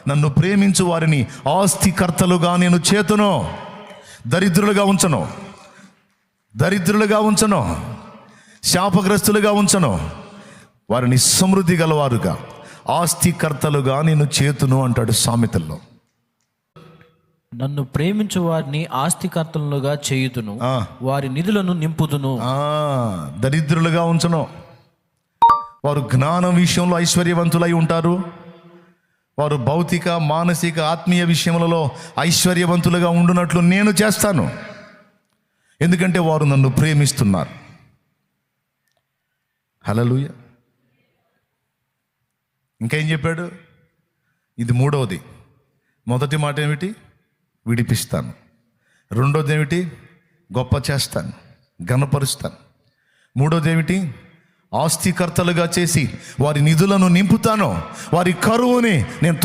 నన్ను ప్రేమించు వారిని ఆస్తికర్తలుగా నేను చేతును. దరిద్రులుగా ఉంచను, శాపగ్రస్తులుగా ఉంచను. వారిని సమృద్ధి గలవారుగా, ఆస్తికర్తలుగా నేను చేతును అంటాడు సామెతల్లో. నన్ను ప్రేమించు వారిని ఆస్తికర్తలుగా చేయుదును, వారి నిధులను నింపుదును. దరిద్రులుగా ఉంచను. వారు జ్ఞానం విషయంలో ఐశ్వర్యవంతులై ఉంటారు. వారు భౌతిక, మానసిక, ఆత్మీయ విషయములలో ఐశ్వర్యవంతులుగా ఉండునట్లు నేను చేస్తాను. ఎందుకంటే వారు నన్ను ప్రేమిస్తున్నారు. హల్లెలూయా. ఇంకా ఏం చెప్పాడు? ఇది మూడవది. మొదటి మాట ఏమిటి? విడిపిస్తాను. రెండోది ఏమిటి? గొప్ప చేస్తాను, ఘనపరుస్తాను. మూడోది ఏమిటి? ఆస్తికర్తలుగా చేసి వారి నిధులను నింపుతాను, వారి కరువుని నేను